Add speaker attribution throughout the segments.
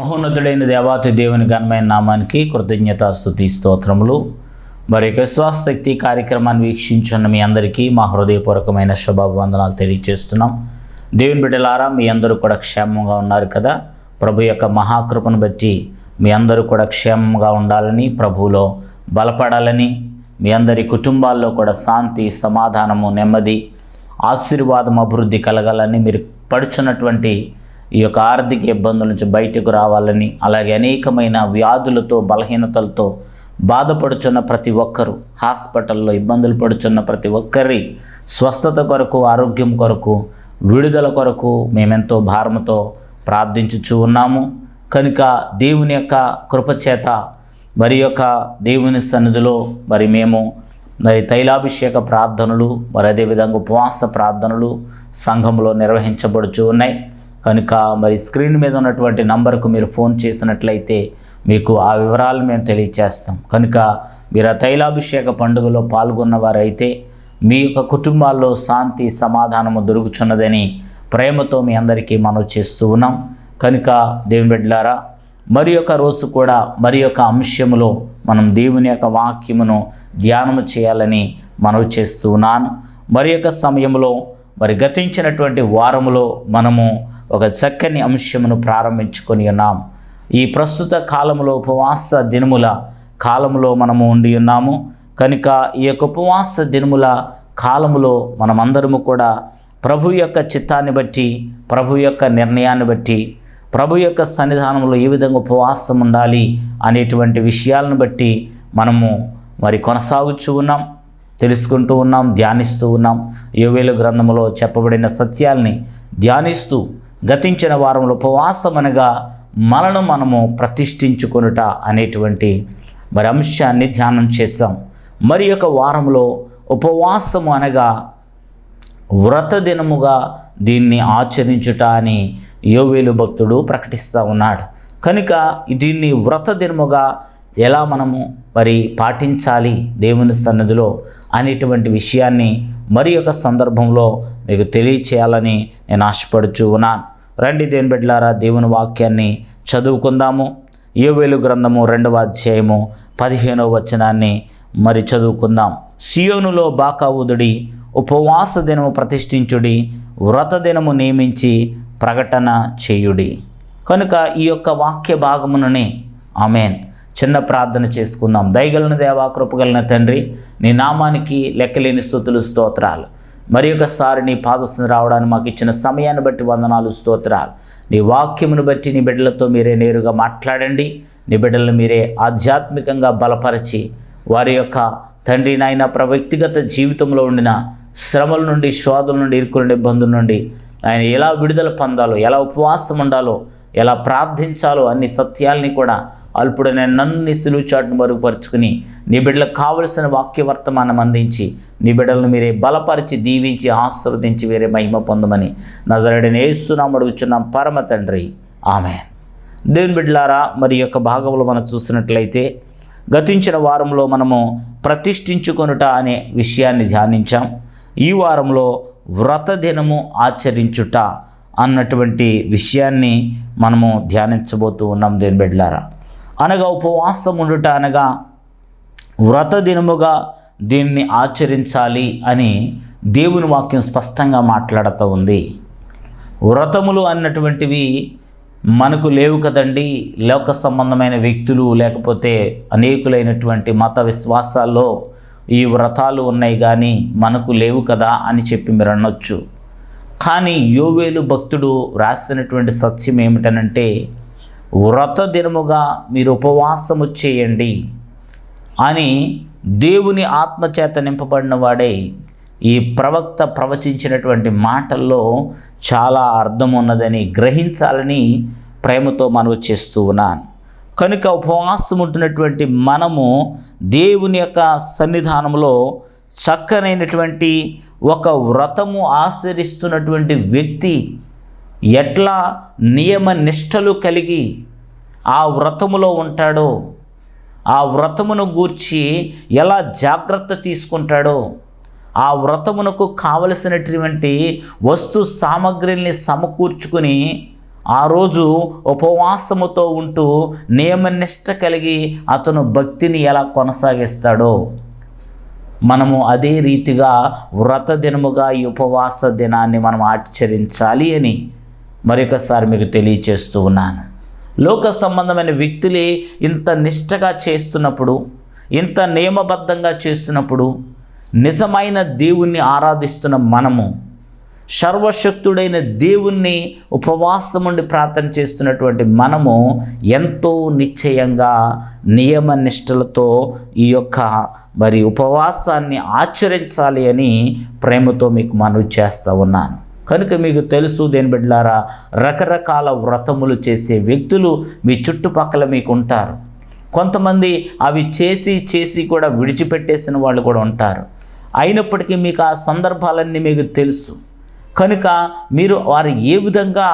Speaker 1: మహోన్నతుడైన దేవాతి దేవుని ఘనమైన నామానికి కృతజ్ఞతాస్తుతి స్తోత్రములు. మరి విశ్వాస శక్తి కార్యక్రమాన్ని వీక్షించున్న మీ అందరికీ మా హృదయపూర్వకమైన శుభాభివందనాలు తెలియజేస్తున్నాం. దేవుని బిడ్డలారా, మీ అందరూ కూడా క్షేమంగా ఉన్నారు కదా? ప్రభు యొక్క మహాకృపను బట్టి మీ అందరూ కూడా క్షేమంగా ఉండాలని, ప్రభువులో బలపడాలని, మీ అందరి కుటుంబాల్లో కూడా శాంతి, సమాధానము, నెమ్మది, ఆశీర్వాదం, అభివృద్ధి కలగాలని, మీరు పడుచున్నటువంటి ఈ యొక్క ఆర్థిక ఇబ్బందుల నుంచి బయటకు రావాలని, అలాగే అనేకమైన వ్యాధులతో, బలహీనతలతో బాధపడుచున్న ప్రతి ఒక్కరూ, హాస్పిటల్లో ఇబ్బందులు పడుచున్న ప్రతి ఒక్కరి స్వస్థత కొరకు, ఆరోగ్యం కొరకు, విడుదల కొరకు మేమెంతో భారంతో ప్రార్థించుచూ ఉన్నాము. కనుక దేవుని యొక్క కృపచేత మరి యొక్క దేవుని సన్నిధిలో మేము తైలాభిషేక ప్రార్థనలు, మరి అదేవిధంగా ఉపవాస ప్రార్థనలు సంఘంలో నిర్వహించబడుచూ ఉన్నాయి. కనుక స్క్రీన్ మీద ఉన్నటువంటి నంబర్కు మీరు ఫోన్ చేసినట్లయితే మీకు ఆ వివరాలు మేము తెలియచేస్తాం. కనుక మీరు ఆ తైలాభిషేక పండుగలో పాల్గొన్నవారైతే మీ యొక్క కుటుంబాల్లో శాంతి, సమాధానము దొరుకుచున్నదని ప్రేమతో మీ అందరికీ మనవి చేస్తూ ఉన్నాం. కనుక దేవుని బిడ్డలారా, మరి యొక్క రోజు కూడా మరి యొక్క అంశములో మనం దేవుని యొక్క వాక్యమును ధ్యానము చేయాలని మనవి చేస్తూ ఉన్నాను. మరి యొక్క సమయంలో గతించినటువంటి వారములో మనము ఒక చక్కని అంశమును ప్రారంభించుకొని ఉన్నాం. ఈ ప్రస్తుత కాలంలో ఉపవాస దినముల కాలంలో మనము ఉండి ఉన్నాము. కనుక ఈ యొక్క ఉపవాస దినముల కాలములో మనమందరము కూడా ప్రభు యొక్క చిత్తాన్ని బట్టి, ప్రభు యొక్క నిర్ణయాన్ని బట్టి, ప్రభు యొక్క సన్నిధానంలో ఏ విధంగా ఉపవాసం ఉండాలి అనేటువంటి విషయాలను బట్టి మనము కొనసాగుచూ ఉన్నాం, తెలుసుకుంటూ ఉన్నాం, ధ్యానిస్తూ ఉన్నాం. యోవేలు గ్రంథములో చెప్పబడిన సత్యాల్ని ధ్యానిస్తూ గతించిన వారంలో ఉపవాసం అనగా మనము ప్రతిష్ఠించుకొనుట అనేటువంటి అంశాన్ని ధ్యానం చేశాం. మరి యొక్క వారంలో ఉపవాసము అనగా వ్రత దినముగా దీన్ని ఆచరించుట అని యోవేలు భక్తుడు ప్రకటిస్తూ ఉన్నాడు. కనుక దీన్ని వ్రత దినముగా ఎలా మనము పాటించాలి దేవుని సన్నిధిలో అనేటువంటి విషయాన్ని మరి యొక్క సందర్భంలో మీకు తెలియచేయాలని నేను ఆశపడుచూ ఉన్నాను. రండి దేవుని బిడ్డలారా, దేవుని వాక్యాన్ని చదువుకుందాము. యోవేలు గ్రంథము 2వ అధ్యాయము 15వ వచనాన్ని చదువుకుందాం. సియోనులో బాకా ఊదుడి, ఉపవాస దినము ప్రతిష్ఠించుడి, వ్రత దినము నియమించి ప్రకటన చేయుడి. కనుక ఈ యొక్క వాక్య భాగముననే ఆమేన్ చిన్న ప్రార్థన చేసుకుందాం. దయగలిగిన దేవా, కృపగలిగిన తండ్రి, నీ నామానికి లెక్కలేని స్తుతులు, స్తోత్రాలు. మరి ఒకసారి నీ పాదసన రావడానికి మాకు ఇచ్చిన సమయాన్ని బట్టి వందనాలు, స్తోత్రాలు. నీ వాక్యమును బట్టి నీ బిడ్డలతో మీరే నేరుగా మాట్లాడండి. నీ బిడ్డలను మీరే ఆధ్యాత్మికంగా బలపరిచి వారి యొక్క తండ్రి నాయన వ్యక్తిగత జీవితంలో ఉండిన శ్రమల నుండి, శోధల నుండి, ఇరుకుల ఇబ్బందుల నుండి ఆయన ఎలా విడుదల పొందాలో, ఎలా ఉపవాసం ఉండాలో, ఎలా ప్రార్థించాలో అన్ని సత్యాల్ని కూడా అల్పుడైన నన్ను సిలువ చాటును మరుగుపరుచుకుని నీ బిడ్డలకు కావలసిన వాక్య వర్తమానం అందించి నీ బిడ్డలను మీరే బలపరిచి, దీవించి, ఆశీర్వదించి వేరే మహిమ పొందమని నజరేయుడైన యేసు నామమున అడుగుచున్నాం పరమ తండ్రి, ఆమేన్. దేవుని బిడ్డలారా, మరి యొక్క భాగంలో మనం చూసినట్లయితే గతించిన వారంలో మనము ప్రతిష్ఠించుకొనుట అనే విషయాన్ని ధ్యానించాం. ఈ వారంలో వ్రత దినము ఆచరించుట అన్నటువంటి విషయాన్ని మనము ధ్యానించబోతూ ఉన్నాం. దేవుని బిడ్డలారా, అనగా ఉపవాసం ఉండుట అనగా వ్రత దినముగా దీన్ని ఆచరించాలి అని దేవుని వాక్యం స్పష్టంగా మాట్లాడుతూ ఉంది. వ్రతములు అన్నటువంటివి మనకు లేవు కదండి. లోక సంబంధమైన వ్యక్తులు లేకపోతే అనేకులైనటువంటి మత విశ్వాసాల్లో ఈ వ్రతాలు ఉన్నాయి కానీ మనకు లేవు కదా అని చెప్పి మీరు అనొచ్చు. కానీ యోవేలు భక్తుడు రాసినటువంటి సత్యం ఏమిటనంటే, వ్రత దినముగా మీరు ఉపవాసము చేయండి అని దేవుని ఆత్మచేత నింపబడిన వాడే ఈ ప్రవక్త ప్రవచించినటువంటి మాటల్లో చాలా అర్థం ఉన్నదని గ్రహించాలని ప్రేమతో మనవి చేస్తూ ఉన్నాను. కనుక ఉపవాసం ఉంటున్నటువంటి మనము దేవుని యొక్క సన్నిధానంలో చక్కనైనటువంటి ఒక వ్రతము ఆచరిస్తున్నటువంటి వ్యక్తి ఎట్లా నియమ నిష్టలు కలిగి ఆ వ్రతములో ఉంటాడో, ఆ వ్రతమును గూర్చి ఎలా జాగ్రత్త తీసుకుంటాడో, ఆ వ్రతమునకు కావలసినటువంటి వస్తు సామగ్రిని సమకూర్చుకుని ఆ రోజు ఉపవాసముతో ఉంటూ నియమనిష్ట కలిగి అతను భక్తిని ఎలా కొనసాగిస్తాడో మనము అదే రీతిగా వ్రత దినముగా ఈ ఉపవాస దినాన్ని మనం ఆచరించాలి అని మరొకసారి మీకు తెలియచేస్తూ ఉన్నాను. లోక సంబంధమైన వ్యక్తులే ఇంత నిష్టగా చేస్తున్నప్పుడు, ఇంత నియమబద్ధంగా చేస్తున్నప్పుడు, నిజమైన దేవుణ్ణి ఆరాధిస్తున్న మనము, సర్వశక్తుడైన దేవుణ్ణి ఉపవాసం ఉండి ప్రార్థన చేస్తున్నటువంటి మనము ఎంతో నిశ్చయంగా నియమ నిష్టలతో ఈ యొక్క ఉపవాసాన్ని ఆచరించాలి అని ప్రేమతో మీకు మనవి చేస్తూ ఉన్నాను. కనుక మీకు తెలుసు దేని బిడ్డలారా, రకరకాల వ్రతములు చేసే వ్యక్తులు మీ చుట్టుపక్కల మీకు ఉంటారు. కొంతమంది అవి చేసి కూడా విడిచిపెట్టేసిన వాళ్ళు కూడా ఉంటారు. అయినప్పటికీ మీకు ఆ సందర్భాలన్నీ మీకు తెలుసు. కనుక మీరు వారు ఏ విధంగా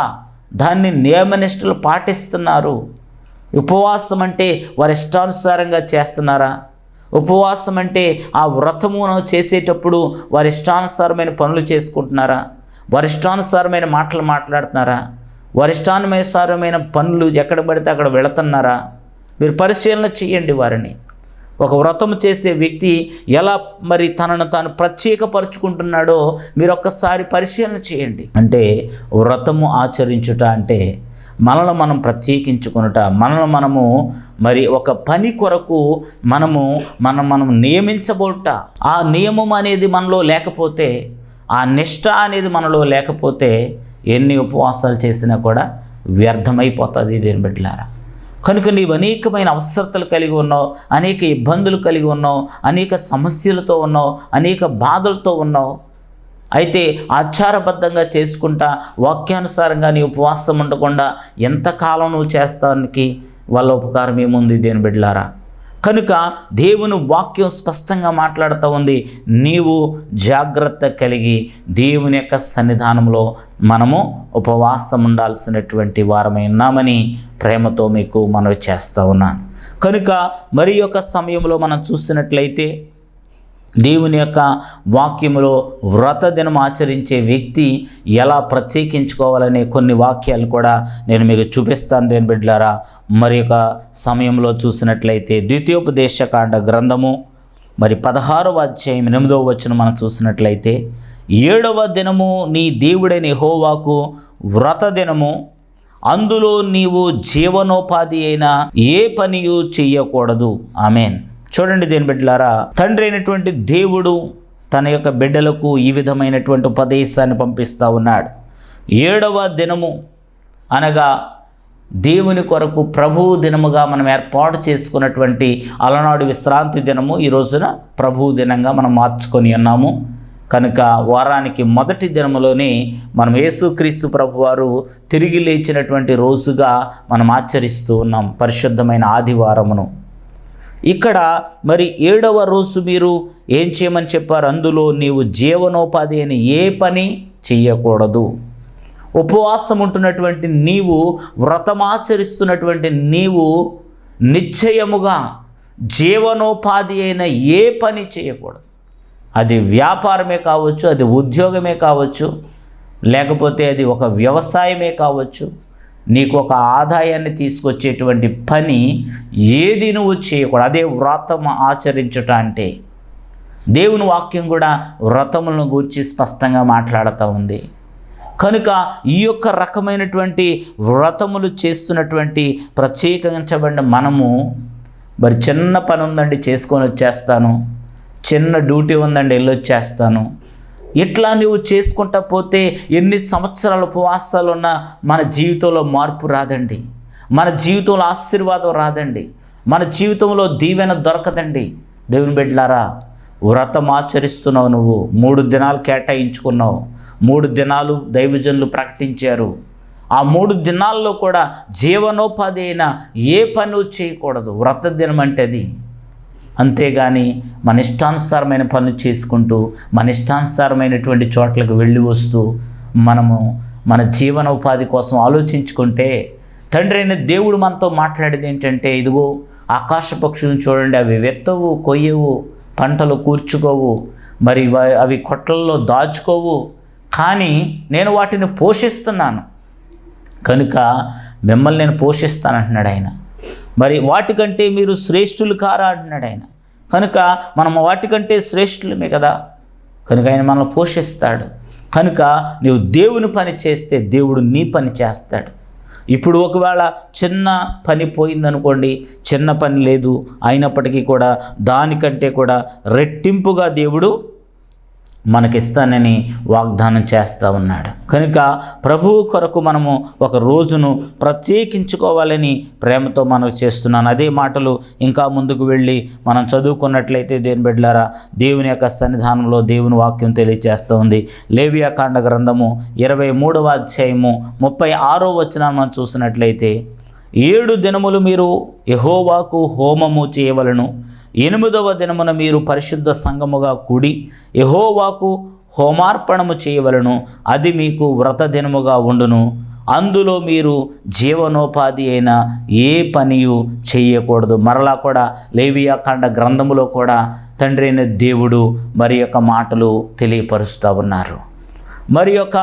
Speaker 1: దాన్ని నియమనిష్టలు పాటిస్తున్నారు? ఉపవాసం అంటే వారి ఇష్టానుసారంగా చేస్తున్నారా? ఉపవాసం అంటే ఆ వ్రతమును చేసేటప్పుడు వారి ఇష్టానుసారమైన పనులు చేసుకుంటున్నారా? వారి ఇష్టానుసారమైన మాటలు మాట్లాడుతున్నారా? వారి ఇష్టానుసారమైన పనులు ఎక్కడ పడితే అక్కడ వెళుతున్నారా? మీరు పరిశీలన చేయండి వారిని. ఒక వ్రతము చేసే వ్యక్తి ఎలా తనను తాను ప్రత్యేకపరుచుకుంటున్నాడో మీరు ఒక్కసారి పరిశీలన చేయండి. అంటే వ్రతము ఆచరించుట అంటే మనల్ని మనం ప్రత్యేకించుకొనుట, మనల్ని మనము ఒక పని కొరకు మనం నియమించబోట. ఆ నియమం అనేది మనలో లేకపోతే, ఆ నిష్ట అనేది మనలో లేకపోతే ఎన్ని ఉపవాసాలు చేసినా కూడా వ్యర్థమైపోతుంది దేని బిడ్డలారా. కనుక నీవు అనేకమైన అవసరతలు కలిగి ఉన్నావు, అనేక ఇబ్బందులు కలిగి ఉన్నావు, అనేక సమస్యలతో ఉన్నావు, అనేక బాధలతో ఉన్నావు. అయితే ఆచారబద్ధంగా చేసుకుంటా వాక్యానుసారంగా నీ ఉపవాసం ఉండకుండా ఎంతకాలం నువ్వు చేస్తానికి వాళ్ళ ఉపకారం ఏముంది దేని బిడ్డలారా. కనుక దేవుని వాక్యం స్పష్టంగా మాట్లాడుతూ ఉంది, నీవు జాగ్రత్త కలిగి దేవుని యొక్క సన్నిధానంలో మనము ఉపవాసం ఉండాల్సినటువంటి వారమై ఉన్నామని ప్రేమతో మీకు మనవి చేస్తూ ఉన్నాను. కనుక మరి యొక్క సమయంలో మనం చూసినట్లయితే దేవుని యొక్క వాక్యములో వ్రత దినం ఆచరించే వ్యక్తి ఎలా ప్రత్యేకించుకోవాలనే కొన్ని వాక్యాలు కూడా నేను మీకు చూపిస్తాను దేని బిడ్డలారా. మరి యొక్క సమయంలో చూసినట్లయితే ద్వితీయోపదేశకాండ గ్రంథము 16వ అధ్యాయం 8వ వచనం మనం చూసినట్లయితే, 7వ దినము నీ దేవుడైన యెహోవాకు వ్రత దినము, అందులో నీవు జీవనోపాధి అయిన ఏ పనియు చెయ్యకూడదు. ఆమేన్. చూడండి దేని బిడ్డలారా, తండ్రి అయినటువంటి దేవుడు తన యొక్క బిడ్డలకు ఈ విధమైనటువంటి ఉపదేశాన్ని పంపిస్తూ ఉన్నాడు. 7వ దినము అనగా దేవుని కొరకు ప్రభువు దినముగా మనం ఏర్పాటు చేసుకున్నటువంటి అలనాడు విశ్రాంతి దినము ఈ రోజున ప్రభువు దినంగా మనం మార్చుకొని ఉన్నాము. కనుక వారానికి మొదటి దినములోనే మనం యేసుక్రీస్తు ప్రభువారు తిరిగి లేచినటువంటి రోజుగా మనం ఆచరిస్తూ ఉన్నాం పరిశుద్ధమైన ఆదివారమును. ఇక్కడ 7వ రోజు మీరు ఏం చేయమని చెప్పారు? అందులో నీవు జీవనోపాధి అని ఏ పని చెయ్యకూడదు. ఉపవాసం ఉంటున్నటువంటి నీవు, వ్రతమాచరిస్తున్నటువంటి నీవు నిశ్చయముగా జీవనోపాధి అయిన ఏ పని చేయకూడదు. అది వ్యాపారమే కావచ్చు, అది ఉద్యోగమే కావచ్చు, లేకపోతే అది ఒక వ్యవసాయమే కావచ్చు, నీకు ఒక ఆదాయాన్ని తీసుకొచ్చేటువంటి పని ఏది నువ్వు చేయకూడదు. అదే వ్రతం ఆచరించుట అంటే. దేవుని వాక్యం కూడా వ్రతములను గూర్చి స్పష్టంగా మాట్లాడుతూ ఉంది. కనుక ఈ యొక్క రకమైనటువంటి వ్రతములు చేస్తున్నటువంటి ప్రత్యేకించబడిన మనము చిన్న పని ఉందండి చేసుకొని వచ్చేస్తాను, చిన్న డ్యూటీ ఉందండి వెళ్ళొచ్చేస్తాను, ఇట్లా నువ్వు చేసుకుంటా పోతే ఎన్ని సంవత్సరాల ఉపవాసాలు ఉన్నా మన జీవితంలో మార్పు రాదండి, మన జీవితంలో ఆశీర్వాదం రాదండి, మన జీవితంలో దీవెన దొరకదండి. దేవుని బిడ్డలారా, వ్రతం ఆచరిస్తున్నావు, నువ్వు 3 దినాలు కేటాయించుకున్నావు, 3 దినాలు దైవజనులు ప్రకటించారు. ఆ 3 దినాల్లో కూడా జీవనోపాధి అయిన ఏ పని చేయకూడదు. వ్రత దినం అంటే అది. అంతేగాని మన ఇష్టానుసారమైన పనులు చేసుకుంటూ మన ఇష్టానుసారమైనటువంటి చోట్లకు వెళ్ళి వస్తూ మనము మన జీవనోపాధి కోసం ఆలోచించుకుంటే, తండ్రి అయిన దేవుడు మనతో మాట్లాడేది ఏంటంటే, ఇదిగో ఆకాశ పక్షులను చూడండి, అవి వెత్తవు, కొయ్యవు, పంటలు కూర్చుకోవు, అవి కొట్లలో దాచుకోవు, కానీ నేను వాటిని పోషిస్తున్నాను. కనుక మిమ్మల్ని నేను పోషిస్తానంటున్నాడు ఆయన. మరి వాటికంటే మీరు శ్రేష్ఠులు కారా అంటున్నాడు ఆయన. కనుక మనం వాటికంటే శ్రేష్ఠులమే కదా, కనుక ఆయన మనల్ని పోషిస్తాడు. కనుక నీవు దేవుని పని చేస్తే దేవుడు నీ పని చేస్తాడు. ఇప్పుడు ఒకవేళ చిన్న పని పోయిందనుకోండి, చిన్న పని లేదు అయినప్పటికీ కూడా దానికంటే కూడా రెట్టింపుగా దేవుడు మనకిస్తానని వాగ్దానం చేస్తూ ఉన్నాడు. కనుక ప్రభువు కొరకు మనము ఒక రోజును ప్రత్యేకించుకోవాలని ప్రేమతో మనం చేస్తున్నాను. అదే మాటలు ఇంకా ముందుకు వెళ్ళి మనం చదువుకున్నట్లయితే దేవుని బిడ్డలారా, దేవుని యొక్క సన్నిధానంలో దేవుని వాక్యం తెలియజేస్తూ ఉంది. లేవియాకాండ గ్రంథము 23వ అధ్యాయము 36వ వచనాన్ని మనం చూసినట్లయితే, 7 దినములు మీరు యెహోవాకు హోమము చేయవలను, 8వ దినమున మీరు పరిశుద్ధ సంఘముగా కూడి యెహోవాకు హోమార్పణము చేయవలను, అది మీకు వ్రత దినముగా ఉండును. అందులో మీరు జీవనోపాధి అయిన ఏ పనియు చేయకూడదు. మరలా కూడా లేవియాకాండ గ్రంథములో కూడా తండ్రి అయిన దేవుడు మరి యొక్క మాటలు తెలియపరుస్తూ ఉన్నారు. మరి యొక్క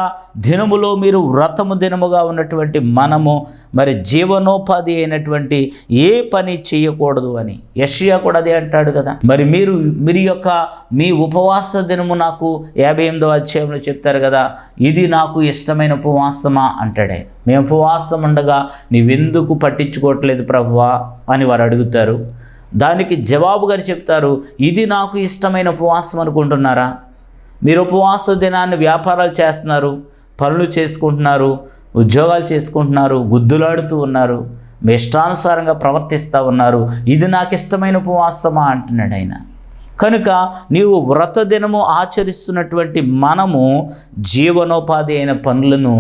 Speaker 1: దినములో మీరు వ్రతము దినముగా ఉన్నటువంటి మనము మరి జీవనోపాధి అయినటువంటి ఏ పని చేయకూడదు అని యెషయా కూడా అదే అంటాడు కదా. మరి మీరు యొక్క మీ ఉపవాస దినము నాకు 58వ అధ్యాయంలో చెప్తారు కదా, ఇది నాకు ఇష్టమైన ఉపవాసమా అంటాడే. మేము ఉపవాసం ఉండగా నీవెందుకు పట్టించుకోవట్లేదు ప్రభువా అని వారు అడుగుతారు. దానికి జవాబుగా చెప్తారు, ఇది నాకు ఇష్టమైన ఉపవాసం అనుకుంటున్నారా? మీరు ఉపవాస దినాన్ని వ్యాపారాలు చేస్తున్నారు, పనులు చేసుకుంటున్నారు, ఉద్యోగాలు చేసుకుంటున్నారు, గుద్దులాడుతూ ఉన్నారు, మీ ఇష్టానుసారంగా ప్రవర్తిస్తూ ఉన్నారు. ఇది నాకు ఇష్టమైన ఉపవాసమా అంటున్నాడు ఆయన. కనుక నీవు వ్రత దినము ఆచరిస్తున్నటువంటి మనము జీవనోపాధి అయిన పనులను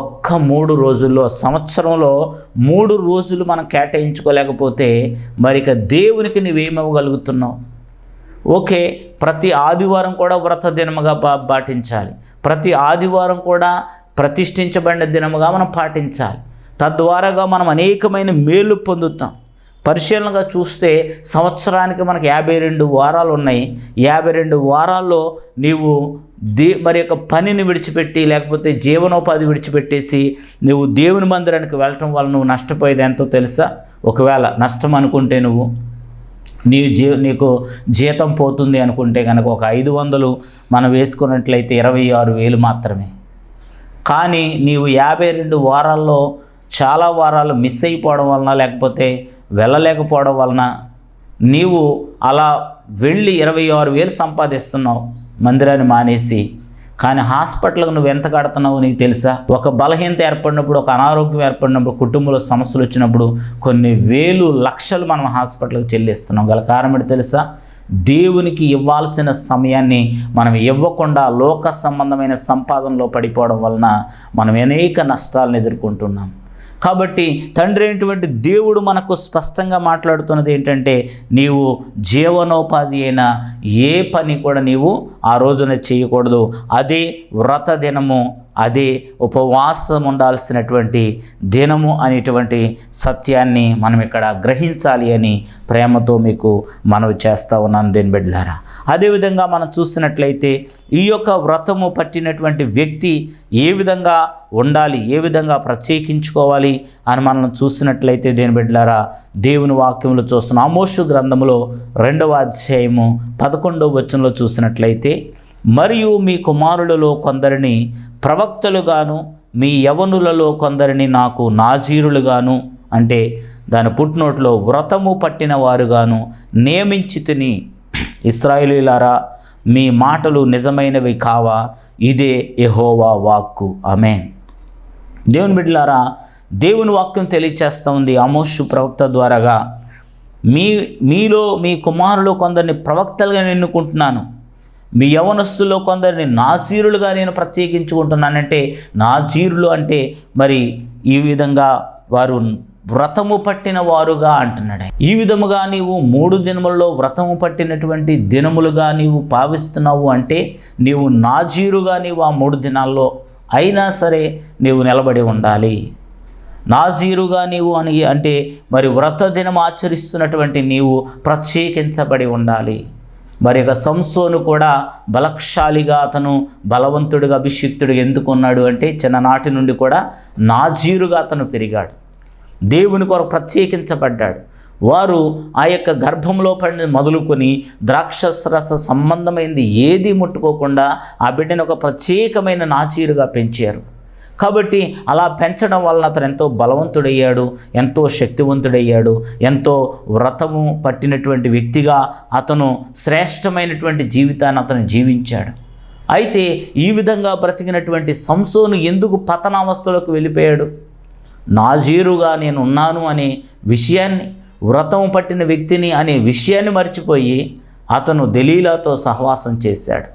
Speaker 1: ఒక్క 3 రోజుల్లో, సంవత్సరంలో 3 రోజులు మనం కేటాయించుకోలేకపోతే మరి ఇక దేవునికి నువ్వేమివ్వగలుగుతున్నావు? ఓకే, ప్రతి ఆదివారం కూడా వ్రత దినముగా పాటించాలి. ప్రతి ఆదివారం కూడా ప్రతిష్ఠించబడిన దినముగా మనం పాటించాలి. తద్వారాగా మనం అనేకమైన మేలు పొందుతాం. పరిశీలనగా చూస్తే సంవత్సరానికి మనకు 52 వారాలు ఉన్నాయి. 52 వారాల్లో నీవు మరి యొక్క పనిని విడిచిపెట్టి లేకపోతే జీవనోపాధి విడిచిపెట్టేసి నువ్వు దేవుని మందిరానికి వెళ్ళటం వల్ల నువ్వు నష్టపోయేది ఎంతో తెలుసా? ఒకవేళ నష్టం అనుకుంటే నువ్వు నీకు జీతం పోతుంది అనుకుంటే కనుక ఒక 500 మనం వేసుకున్నట్లయితే 26,000 మాత్రమే. కానీ నీవు 52 వారాల్లో చాలా వారాలు మిస్ అయిపోవడం వలన లేకపోతే వెళ్ళలేకపోవడం వలన నీవు అలా వెళ్ళి 26,000 సంపాదిస్తున్నావు మందిరాన్ని మానేసి. కానీ హాస్పిటల్కి నువ్వు ఎంత కడుతున్నావు నీకు తెలుసా? ఒక బలహీనత ఏర్పడినప్పుడు, ఒక అనారోగ్యం ఏర్పడినప్పుడు, కుటుంబంలో సమస్యలు వచ్చినప్పుడు కొన్ని వేలు లక్షలు మనం హాస్పిటల్కి చెల్లిస్తున్నాం. గల కారణం ఏంటి తెలుసా? దేవునికి ఇవ్వాల్సిన సమయాన్ని మనం ఇవ్వకుండా లోక సంబంధమైన సంపాదనలో పడిపోవడం వలన మనం అనేక నష్టాలను ఎదుర్కొంటున్నాం. కాబట్టి తండ్రి అయినటువంటి దేవుడు మనకు స్పష్టంగా మాట్లాడుతున్నది ఏంటంటే, నీవు జీవనోపాధి అయిన ఏ పని కూడా నీవు ఆ రోజున చేయకూడదు. అదే వ్రత దినము, అదే ఉపవాసం ఉండాల్సినటువంటి దినము అనేటువంటి సత్యాన్ని మనం ఇక్కడ గ్రహించాలి అని ప్రేమతో మీకు మనవి చేస్తూ ఉన్నాను దేని బిడ్డలారా. అదేవిధంగా మనం చూసినట్లయితే ఈ యొక్క వ్రతము పట్టినటువంటి వ్యక్తి ఏ విధంగా ఉండాలి, ఏ విధంగా ప్రత్యేకించుకోవాలి అని మనం చూసినట్లయితే దేని బిడ్డలారా, దేవుని వాక్యంలో చూస్తున్నాం. ఆమోషు గ్రంథములో 2వ అధ్యాయము 11వ వచనంలో చూసినట్లయితే, మరియు మీ కుమారులలో కొందరిని ప్రవక్తలుగాను మీ యవనులలో కొందరిని నాకు నాజీరులుగాను, అంటే దాని పుట్టినోట్లో వ్రతము పట్టిన వారుగాను నియమించి తిని, ఇశ్రాయేలీయులారా మీ మాటలు నిజమైనవి కావా? ఇదే యెహోవా వాక్కు. ఆమేన్. దేవుని బిడ్డలారా, దేవుని వాక్యం తెలియచేస్తూ ఉంది ఆమోషు ప్రవక్త ద్వారాగా, మీలో మీ కుమారులు కొందరిని ప్రవక్తలుగా ఎన్నుకుంటున్నాను, మీ యవనస్తుల్లో కొందరిని నాజీరులుగా నేను ప్రత్యేకించుకుంటున్నానంటే, నాజీరులు అంటే మరి ఈ విధంగా వారు వ్రతము పట్టిన వారుగా అంటున్నాడు. ఈ విధముగా నీవు 3 దినములలో వ్రతము పట్టినటువంటి దినములుగా నీవు భావిస్తున్నావు అంటే నీవు నాజీరుగా నీవు ఆ 3 దినాల్లో అయినా సరే నీవు నిలబడి ఉండాలి. నాజీరుగా నీవు అంటే మరి వ్రత దినం ఆచరిస్తున్నటువంటి నీవు ప్రత్యేకించబడి ఉండాలి. మరి యొక్క సంసోను కూడా బలశాలిగా, అతను బలవంతుడిగా, అభిషిక్తుడిగా ఎందుకు ఉన్నాడు అంటే చిన్ననాటి నుండి కూడా నాజీరుగా అతను పెరిగాడు, దేవుని కొరకు ప్రత్యేకించబడ్డాడు. వారు ఆ యొక్క గర్భంలో పడిన మొదలుకొని ద్రాక్షరస సంబంధమైనది ఏది ముట్టుకోకుండా ఆ బిడ్డను ఒక ప్రత్యేకమైన నాజీరుగా పెంచారు. కాబట్టి అలా పెంచడం వలన అతను ఎంతో బలవంతుడయ్యాడు, ఎంతో శక్తివంతుడయ్యాడు, ఎంతో వ్రతము పట్టినటువంటి వ్యక్తిగా అతను శ్రేష్టమైనటువంటి జీవితాన్ని అతను జీవించాడు. అయితే ఈ విధంగా బ్రతికినటువంటి సంసోను ఎందుకు పతనావస్థలోకి వెళ్ళిపోయాడు? నాజీరుగా నేను ఉన్నాను అనే విషయాన్ని, వ్రతం పట్టిన వ్యక్తిని అనే విషయాన్ని మర్చిపోయి అతను దెలీలాతో సహవాసం చేశాడు.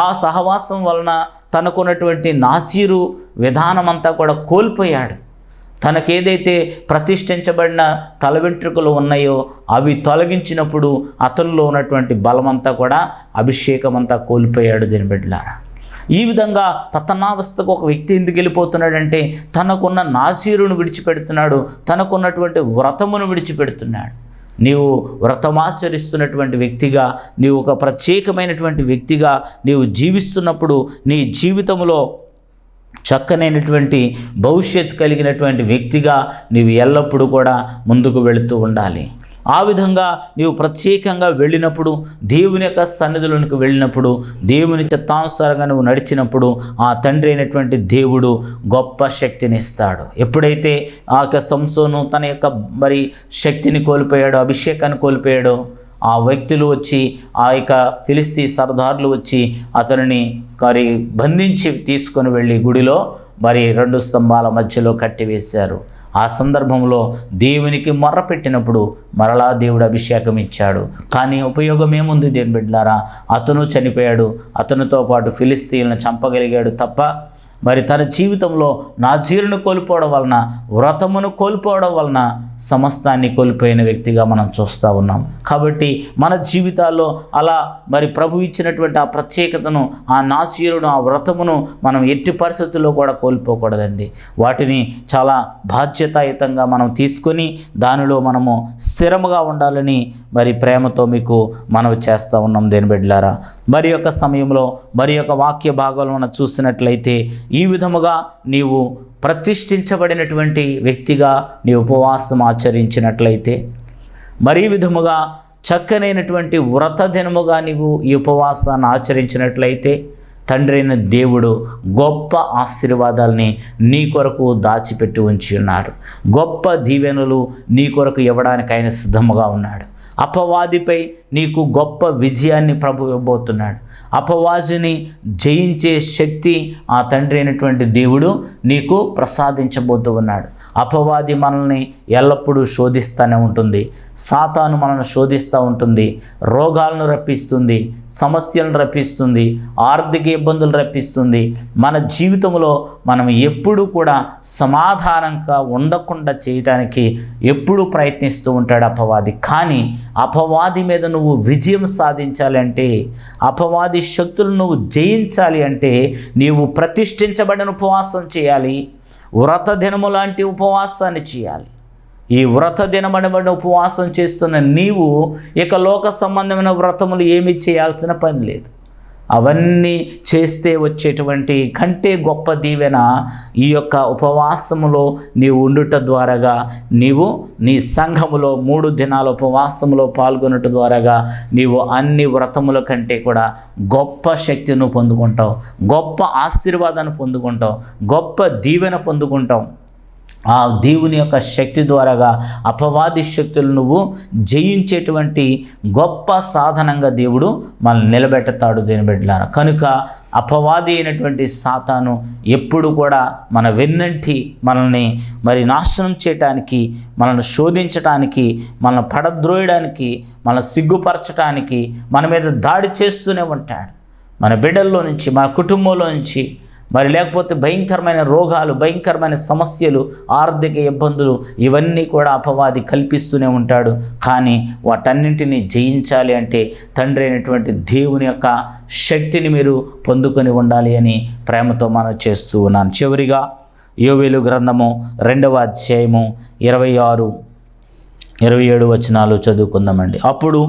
Speaker 1: ఆ సహవాసం వలన తనకున్నటువంటి నాసీరు విధానమంతా కూడా కోల్పోయాడు. తనకేదైతే ప్రతిష్ఠించబడిన తల వెంట్రుకలు ఉన్నాయో అవి తొలగించినప్పుడు అతనిలో ఉన్నటువంటి బలమంతా కూడా, అభిషేకం అంతా కోల్పోయాడు. దీని బిడ్డలారా, ఈ విధంగా పతనావస్థకు ఒక వ్యక్తి ఎందుకు వెళ్ళిపోతున్నాడంటే తనకున్న నాజీరును విడిచిపెడుతున్నాడు, తనకున్నటువంటి వ్రతమును విడిచిపెడుతున్నాడు. నీవు వ్రతమాచరిస్తున్నటువంటి వ్యక్తిగా, నీవు ఒక ప్రత్యేకమైనటువంటి వ్యక్తిగా నీవు జీవిస్తున్నప్పుడు నీ జీవితంలో చక్కనైనటువంటి భవిష్యత్తు కలిగినటువంటి వ్యక్తిగా నీవు ఎల్లప్పుడూ కూడా ముందుకు వెళుతూ ఉండాలి. ఆ విధంగా నీవు ప్రత్యేకంగా వెళ్ళినప్పుడు, దేవుని యొక్క సన్నిధిలోనికి వెళ్ళినప్పుడు, దేవుని చిత్తానుసారంగా నువ్వు నడిచినప్పుడు ఆ తండ్రి అయినటువంటి దేవుడు గొప్ప శక్తిని ఇస్తాడు. ఎప్పుడైతే ఆ యొక్క సంసోను తన యొక్క శక్తిని కోల్పోయాడో, అభిషేకాన్ని కోల్పోయాడో, ఆ వ్యక్తులు వచ్చి, ఆ యొక్క ఫిలిస్తీ సర్దార్లు వచ్చి అతనిని బంధించి తీసుకొని వెళ్ళి గుడిలో 2 స్తంభాల మధ్యలో కట్టివేశారు. ఆ సందర్భంలో దేవునికి మొర్రపెట్టినప్పుడు మరలా దేవుడు అభిషేకం ఇచ్చాడు. కానీ ఉపయోగం ఏముంది దేవుని బిడ్డలారా? అతను చనిపోయాడు, అతనితో పాటు ఫిలిస్తీన్లను చంపగలిగాడు తప్ప తన జీవితంలో నాజీరును కోల్పోవడం వలన, వ్రతమును కోల్పోవడం వలన సమస్తాన్ని కోల్పోయిన వ్యక్తిగా మనం చూస్తూ ఉన్నాం. కాబట్టి మన జీవితాల్లో అలా ప్రభు ఇచ్చినటువంటి ఆ ప్రత్యేకతను, ఆ నాజీరును, ఆ వ్రతమును మనం ఎట్టి పరిస్థితుల్లో కూడా కోల్పోకూడదండి. వాటిని చాలా బాధ్యతాయుతంగా మనం తీసుకొని దానిలో మనము స్థిరముగా ఉండాలని ప్రేమతో మీకు మనవి చేస్తూ ఉన్నాం దేని బిడ్డలారా. యొక్క సమయంలో యొక్క వాక్య భాగంలో మనం చూసినట్లయితే ఈ విధముగా నీవు ప్రతిష్ఠించబడినటువంటి వ్యక్తిగా నీ ఉపవాసం ఆచరించినట్లయితే, మరీ విధముగా చక్కనైనటువంటి వ్రత దినముగా నీవు ఈ ఉపవాసాన్ని ఆచరించినట్లయితే తండ్రి అయిన దేవుడు గొప్ప ఆశీర్వాదాలని నీ కొరకు దాచిపెట్టి ఉంచి ఉన్నాడు. గొప్ప దీవెనలు నీ కొరకు ఇవ్వడానికి ఆయన సిద్ధముగా ఉన్నాడు. అపవాదిపై నీకు గొప్ప విజయాన్ని ప్రభు ఇవ్వబోతున్నాడు. అపవాదిని జయించే శక్తి ఆ తండ్రి అయినటువంటి దేవుడు నీకు ప్రసాదించబోతూ ఉన్నాడు. అపవాది మనల్ని ఎల్లప్పుడూ శోధిస్తూనే ఉంటుంది. సాతాను మనల్ని శోధిస్తూ ఉంటుంది. రోగాలను రప్పిస్తుంది, సమస్యలను రప్పిస్తుంది, ఆర్థిక ఇబ్బందులు రప్పిస్తుంది. మన జీవితంలో మనం ఎప్పుడూ కూడా సమాధానంగా ఉండకుండా చేయడానికి ఎప్పుడూ ప్రయత్నిస్తూ ఉంటాడు అపవాది. కానీ అపవాది మీద నువ్వు విజయం సాధించాలి అంటే, అపవాది శక్తులను నువ్వు జయించాలి అంటే నీవు ప్రతిష్ఠించబడిన ఉపవాసం చేయాలి. వ్రత దినము లాంటి ఉపవాసాన్ని చేయాలి. ఈ వ్రత దినమనబడిన ఉపవాసం చేస్తున్న నీవు ఇక లోక సంబంధమైన వ్రతములు ఏమీ చేయాల్సిన పని లేదు. అవన్నీ చేస్తే వచ్చేటువంటి కంటే గొప్ప దీవెన ఈ యొక్క ఉపవాసములో నీవు ఉండుట ద్వారాగా, నీవు నీ సంఘములో 3 దినాల ఉపవాసములో పాల్గొనట ద్వారాగా నీవు అన్ని వ్రతముల కంటే కూడా గొప్ప శక్తిని పొందుకుంటావు, గొప్ప ఆశీర్వాదాన్ని పొందుకుంటావు, గొప్ప దీవెన పొందుకుంటావు. ఆ దేవుని యొక్క శక్తి ద్వారాగా అపవాది శక్తులు నువ్వు జయించేటువంటి గొప్ప సాధనంగా దేవుడు మనల్ని నిలబెడతాడు దేని బిడ్డలారా. కనుక అపవాది అయినటువంటి సాతాను ఎప్పుడు కూడా మన వెన్నంటి మనల్ని నాశనం చేయటానికి, మనల్ని శోధించటానికి, మనల్ని పడద్రోయడానికి, మనల్ని సిగ్గుపరచడానికి మన మీద దాడి చేస్తూనే ఉంటాడు. మన బిడ్డల్లో నుంచి, మన కుటుంబంలో నుంచి, లేకపోతే భయంకరమైన రోగాలు, భయంకరమైన సమస్యలు, ఆర్థిక ఇబ్బందులు ఇవన్నీ కూడా అపవాది కల్పిస్తూనే ఉంటాడు. కానీ వాటన్నింటినీ జయించాలి అంటే తండ్రి అయినటువంటి దేవుని యొక్క శక్తిని మీరు పొందుకొని ఉండాలి అని ప్రేమతో మనం చేస్తూ ఉన్నాను. చివరిగా యోవేలు గ్రంథము 2వ అధ్యాయము 26, 27 వచనాలు చదువుకుందామండి. అప్పుడు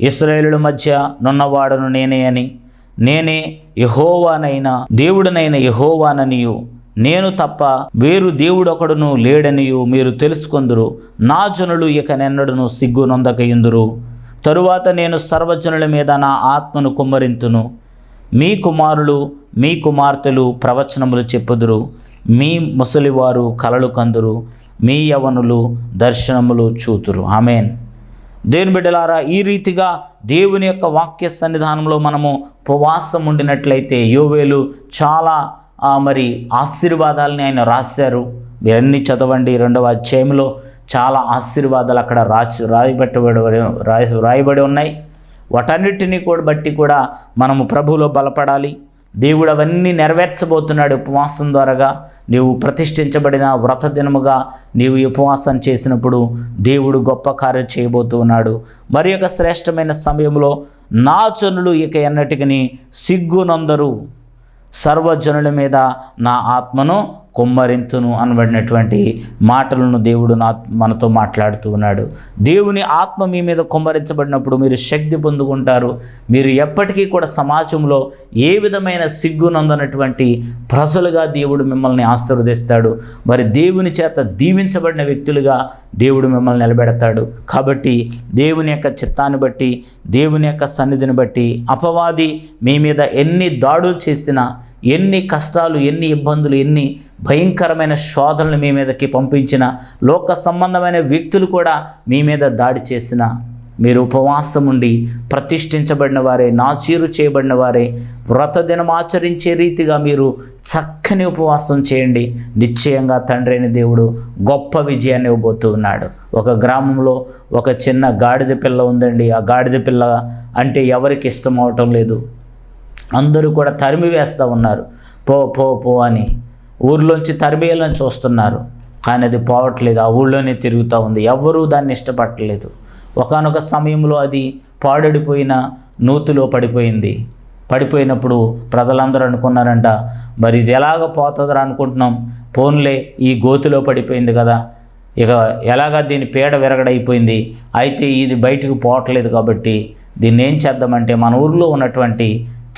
Speaker 1: ఇశ్రాయేలుల మధ్య నున్నవాడను నేనే అని, నేనే యెహోవానైనా దేవుడనైన యెహోవాననియు, నేను తప్ప వేరు దేవుడొకడును లేడనియు మీరు తెలుసుకొందురు. నా జనులు ఇక నెన్నడును సిగ్గునొందకయుందురు. తరువాత నేను సర్వజనుల మీద నా ఆత్మను కుమ్మరింతును. మీ కుమారులు మీ కుమార్తెలు ప్రవచనములు చెప్పుదురు. మీ ముసలివారు కలలు కందురు. మీ యవనులు దర్శనములు చూతురు. ఆమేన్. దేవుని బిడ్డలారా, ఈ రీతిగా దేవుని యొక్క వాక్య సన్నిధానంలో మనము ఉపవాసం ఉండినట్లయితే యోవేలు చాలా మరి ఆశీర్వాదాలని ఆయన రాశారు. మీరన్నీ చదవండి. 2వ అధ్యాయంలో చాలా ఆశీర్వాదాలు అక్కడ రాయబడి ఉన్నాయి. వాటన్నిటినీ కూడా బట్టి కూడా మనము ప్రభువులో బలపడాలి. దేవుడు అవన్నీ నెరవేర్చబోతున్నాడు ఉపవాసం ద్వారాగా. నీవు ప్రతిష్ఠించబడిన వ్రత దినముగా నీవు ఉపవాసం చేసినప్పుడు దేవుడు గొప్ప కార్యం చేయబోతూ ఉన్నాడు. మరి యొక్క శ్రేష్టమైన సమయంలో నా జనులు ఇక ఎన్నటికీ సిగ్గునందరు, సర్వజనుల మీద నా ఆత్మను కుమ్మరింతును అనబడినటువంటి మాటలను దేవుడు మనతో మాట్లాడుతూ ఉన్నాడు. దేవుని ఆత్మ మీ మీద కుమ్మరించబడినప్పుడు మీరు శక్తి పొందుకుంటారు. మీరు ఎప్పటికీ కూడా సమాజంలో ఏ విధమైన సిగ్గునందనటువంటి ప్రజలుగా దేవుడు మిమ్మల్ని ఆశీర్వదిస్తాడు. మరి దేవుని చేత దీవించబడిన వ్యక్తులుగా దేవుడు మిమ్మల్ని నిలబెడతాడు. కాబట్టి దేవుని యొక్క చిత్తాన్ని బట్టి, దేవుని యొక్క సన్నిధిని బట్టి అపవాది మీ మీద ఎన్ని దాడులు చేసినా, ఎన్ని కష్టాలు, ఎన్ని ఇబ్బందులు, ఎన్ని భయంకరమైన శోధనలు మీ మీదకి పంపించిన, లోక సంబంధమైన వ్యక్తులు కూడా మీ మీద దాడి చేసిన, మీరు ఉపవాసం ఉండి ప్రతిష్ఠించబడిన వారే, నాచీరు చేయబడిన వారే, వ్రత దినం ఆచరించే రీతిగా మీరు చక్కని ఉపవాసం చేయండి. నిశ్చయంగా తండ్రి అయిన దేవుడు గొప్ప విజయాన్ని ఇవ్వబోతూ ఉన్నాడు. ఒక గ్రామంలో ఒక చిన్న గాడిద పిల్ల ఉందండి. ఆ గాడిద పిల్ల అంటే ఎవరికి ఇష్టం అవటం లేదు. అందరూ కూడా తరిమి వేస్తూ ఉన్నారు. పో పో పో అని ఊర్లోంచి తరిమేయాలని చూస్తున్నారు. కానీ అది పోవట్లేదు, ఆ ఊళ్ళోనే తిరుగుతూ ఉంది. ఎవ్వరూ దాన్ని ఇష్టపడలేదు. ఒకానొక సమయంలో అది పాడడిపోయిన నూతిలో పడిపోయినప్పుడు ప్రజలందరూ అనుకున్నారంట, మరి ఇది ఎలాగ పోతుందిరా అనుకుంటున్నాం, పోన్లే ఈ గోతిలో పడిపోయింది కదా, ఇక ఎలాగా దీని పీడ విరగడైపోయింది, అయితే ఇది బయటకు పోవట్లేదు కాబట్టి దీన్ని ఏం చేద్దామంటే మన ఊర్లో ఉన్నటువంటి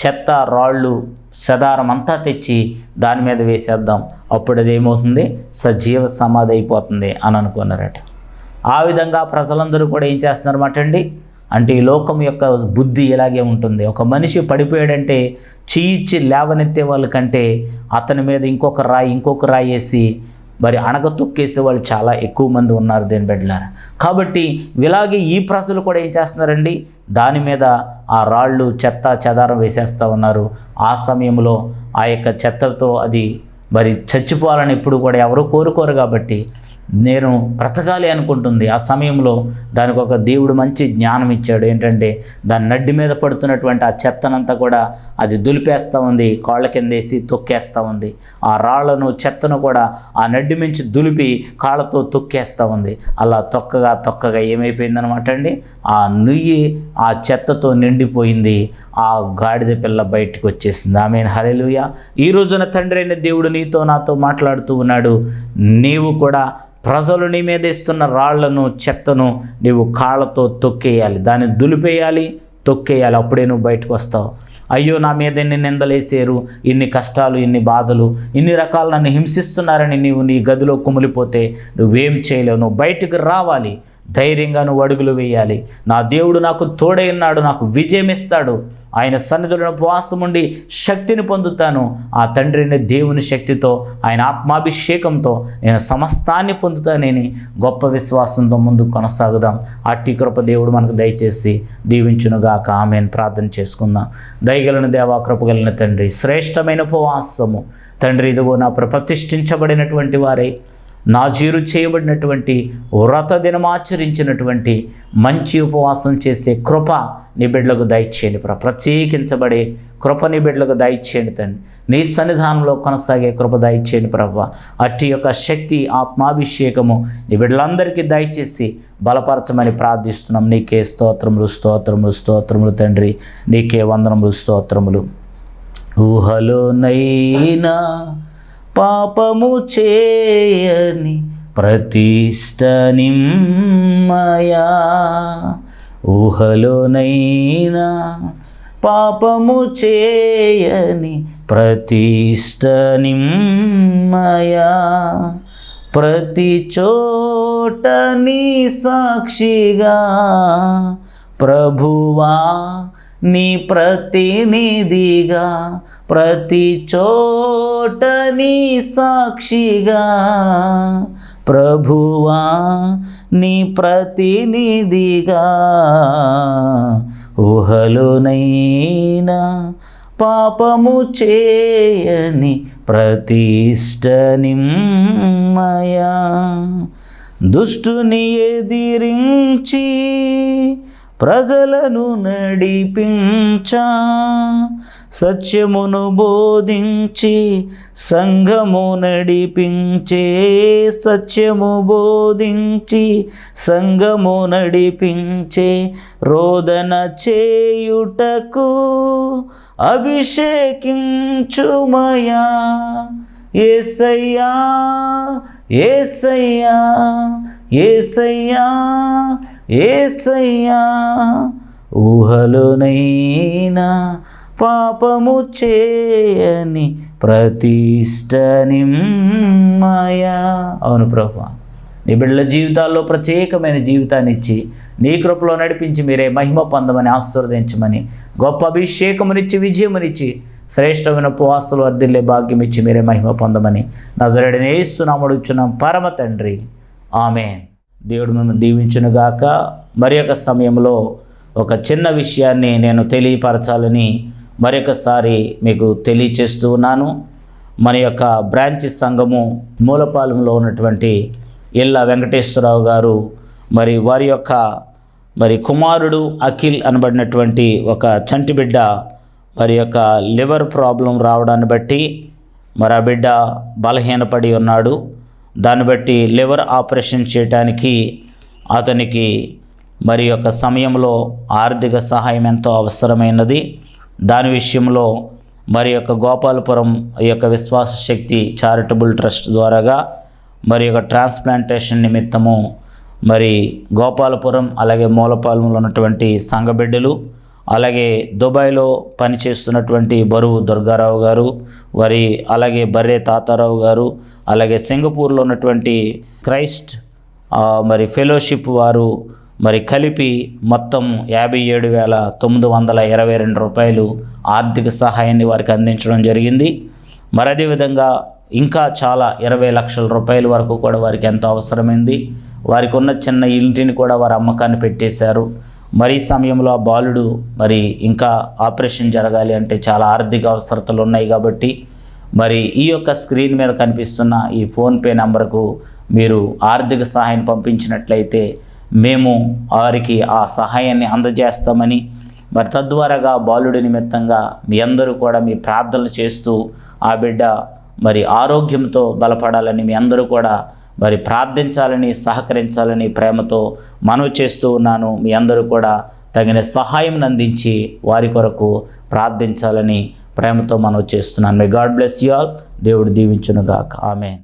Speaker 1: చెత్త, రాళ్ళు, సదారం అంతా తెచ్చి దాని మీద వేసేద్దాం, అప్పుడు అది ఏమవుతుంది, సజీవ సమాధి అయిపోతుంది అని అనుకున్నారట. ఆ విధంగా ప్రజలందరూ కూడా ఏం చేస్తున్నారన్నమాట అండి, అంటే ఈ లోకం యొక్క బుద్ధి ఇలాగే ఉంటుంది. ఒక మనిషి పడిపోయాడంటే చీయిచ్చి లేవనెత్తే వాళ్ళకంటే అతని మీద ఇంకొక రాయి వేసి మరి అణగతొక్కేసే వాళ్ళు చాలా ఎక్కువ మంది ఉన్నారు దేని బిడ్డలారా. కాబట్టి ఇలాగే ఈ ప్రజలు కూడా ఏం చేస్తున్నారండి, దాని మీద ఆ రాళ్ళు, చెత్త చెదారం వేసేస్తూ ఉన్నారు. ఆ సమయంలో ఆ యొక్క చెత్తతో అది మరి చచ్చిపోవాలని ఎప్పుడు కూడా ఎవరు కోరుకోరు కాబట్టి నేను బ్రతకాలి అనుకుంటుంది. ఆ సమయంలో దానికి ఒక దేవుడు మంచి జ్ఞానం ఇచ్చాడు. ఏంటంటే దాని నడ్డి మీద పడుతున్నటువంటి ఆ చెత్తనంతా కూడా అది దులిపేస్తూ ఉంది, కాళ్ళ కిందేసి తొక్కేస్తూ ఉంది. ఆ రాళ్లను, చెత్తను కూడా ఆ నడ్డి మించి దులిపి కాళ్ళతో తొక్కేస్తూ ఉంది. అలా తొక్కగా ఏమైపోయిందనమాట అండి, ఆ నుయ్యి ఆ చెత్తతో నిండిపోయింది. ఆ గాడిద పిల్ల బయటకు వచ్చేసింది. ఆమేన్, హల్లెలూయా. ఈ రోజున తండ్రి అయిన దేవుడు నీతో నాతో మాట్లాడుతూ ఉన్నాడు. నీవు కూడా ప్రజలు నీ మీద ఇస్తున్న రాళ్లను, చెత్తను నీవు కాళ్ళతో తొక్కేయాలి, దాన్ని దులిపేయాలి, తొక్కేయాలి. అప్పుడే నువ్వు బయటకు వస్తావు. అయ్యో నా మీద ఎన్ని నిందలేసారు, ఇన్ని కష్టాలు, ఇన్ని బాధలు, ఇన్ని రకాలు నన్ను హింసిస్తున్నారని నీవు నీ గదిలో కుమిలిపోతే నువ్వేం చేయలేవు. నువ్వు బయటకు రావాలి, ధైర్యంగా నువ్వు అడుగులు వేయాలి. నా దేవుడు నాకు తోడై ఉన్నాడు, నాకు విజయం ఇస్తాడు, ఆయన సన్నిధిలో ఉపవాసం ఉండి శక్తిని పొందుతాను. ఆ తండ్రిని దేవుని శక్తితో, ఆయన ఆత్మాభిషేకంతో నేను సమస్తాన్ని పొందుతానని గొప్ప విశ్వాసంతో ముందుకు కొనసాగుదాం. అట్టి కృప దేవుడు మనకు దయచేసి దీవించునుగాక. ఆమేన్. ప్రార్థన చేసుకుందాం. దయగలిగిన దేవా, కృపగలిగిన తండ్రి, శ్రేష్టమైన ఉపవాసము తండ్రి, ఇదిగో నా ప్రతిష్ఠించబడినటువంటి వారే, నాజీరు చేయబడినటువంటి వ్రత దినమాచరించినటువంటి మంచి ఉపవాసం చేసే కృప నీ బిడ్డలకు దయచేయండి. ప్రత్యేకించబడే కృప నీ బిడ్డలకు దయచేయండి తండ్రి. నీ సన్నిధానంలో కొనసాగే కృప దయచేయండి ప్రభువా. అట్టి యొక్క శక్తి, ఆత్మాభిషేకము నీ బిడ్డలందరికీ దయచేసి బలపరచమని ప్రార్థిస్తున్నాం. నీకే స్తోత్రములు తండ్రి, నీకే వందనములు, స్తోత్రములు. ఊహలోనైనా పాపము చేయని ప్రతిష్ట నిమ్మయా. ఊహలోనైనా పాపము చేయని ప్రతిష్ట నిమ్మయా. ప్రతి చోట నీ సాక్షిగా ప్రభువా, నీ ప్రతినిధిగా. ప్రతి చోట నీ సాక్షిగా ప్రభువా, నీ ప్రతినిధిగా. ఊహలోనైనా పాపము చేయని ప్రతిష్ట నిమ్మయా. దుష్టుని ఎదిరించి ప్రజలను నడిపించా. సత్యమును బోధించి సంఘము నడిపించే. సత్యము బోధించి సంఘము నడిపించే. రోదన చేయుటకు అభిషేకించుమయా. యేసయ్యా, యేసయ్యా, యేసయ్యా, యేసయ్యా. ఊహలోనైనా పాపము చేయని ప్రతిష్ట నిమ్మయా. అవును ప్రభువా, నీ బిడ్డల జీవితాల్లో ప్రత్యేకమైన జీవితాన్ని ఇచ్చి నీ కృపలో నడిపించి మీరే మహిమ పొందమని ఆశీర్వదించమని, గొప్ప అభిషేకమునిచ్చి విజయమునిచ్చి శ్రేష్టమైన ఉపవాసాలు వర్ధిల్లే భాగ్యం ఇచ్చి మీరే మహిమ పొందమని నజరేయుడైన యేసు నామమున అడుగుచున్నాం పరమ తండ్రి, ఆమేన్. దేవుడు మిమ్మల్ని దీవించునుగాక. మరి ఒక సమయంలో ఒక చిన్న విషయాన్ని నేను తెలియపరచాలని మరొకసారి మీకు తెలియచేస్తూ ఉన్నాను. మన యొక్క బ్రాంచ్ సంఘము మూలపాలెంలో ఉన్నటువంటి ఇళ్ళ వెంకటేశ్వరరావు గారు వారి యొక్క కుమారుడు అఖిల్ అనబడినటువంటి ఒక చంటి బిడ్డ వారి యొక్క లివర్ ప్రాబ్లం రావడాన్ని బట్టి ఆ బిడ్డ బలహీనపడి ఉన్నాడు. దాన్ని బట్టి లివర్ ఆపరేషన్ చేయడానికి అతనికి యొక్క సమయంలో ఆర్థిక సహాయం ఎంతో అవసరమైనది. దాని విషయంలో యొక్క గోపాలపురం యొక్క విశ్వాస శక్తి చారిటబుల్ ట్రస్ట్ ద్వారాగా యొక్క ట్రాన్స్ప్లాంటేషన్ నిమిత్తము గోపాలపురం అలాగే మూలపాలెంలో ఉన్నటువంటి సంఘ బిడ్డలు, అలాగే దుబాయ్లో పనిచేస్తున్నటువంటి బరువు దుర్గారావు గారు అలాగే బర్రే తాతారావు గారు, అలాగే సింగపూర్లో ఉన్నటువంటి క్రైస్ట్ ఫెలోషిప్ వారు కలిపి మొత్తం 57,922 రూపాయలు ఆర్థిక సహాయాన్ని వారికి అందించడం జరిగింది. అదేవిధంగా ఇంకా చాలా 20 లక్షల రూపాయల వరకు కూడా వారికి ఎంతో అవసరమైంది. వారికి ఉన్న చిన్న ఇంటిని కూడా వారు అమ్మకాన్ని పెట్టేశారు. ఈ సమయంలో ఆ బాలుడు ఇంకా ఆపరేషన్ జరగాలి అంటే చాలా ఆర్థిక అవసరతలు ఉన్నాయి. కాబట్టి ఈ యొక్క స్క్రీన్ మీద కనిపిస్తున్న ఈ ఫోన్పే నంబర్కు మీరు ఆర్థిక సహాయం పంపించినట్లయితే మేము వారికి ఆ సహాయాన్ని అందజేస్తామని, తద్వారాగా బాలుడి నిమిత్తంగా మీ అందరూ కూడా మీ ప్రార్థనలు చేస్తూ ఆ బిడ్డ ఆరోగ్యంతో బలపడాలని మీ అందరూ కూడా ప్రార్థించాలని, సహకరించాలని ప్రేమతో మనవి చేస్తూ ఉన్నాను. మీ అందరూ కూడా తగిన సహాయం అందించి వారి కొరకు ప్రార్థించాలని ప్రేమతో మనవి చేస్తున్నాను. May God bless you all. దేవుడు దీవించునుగాక. ఆమేన్.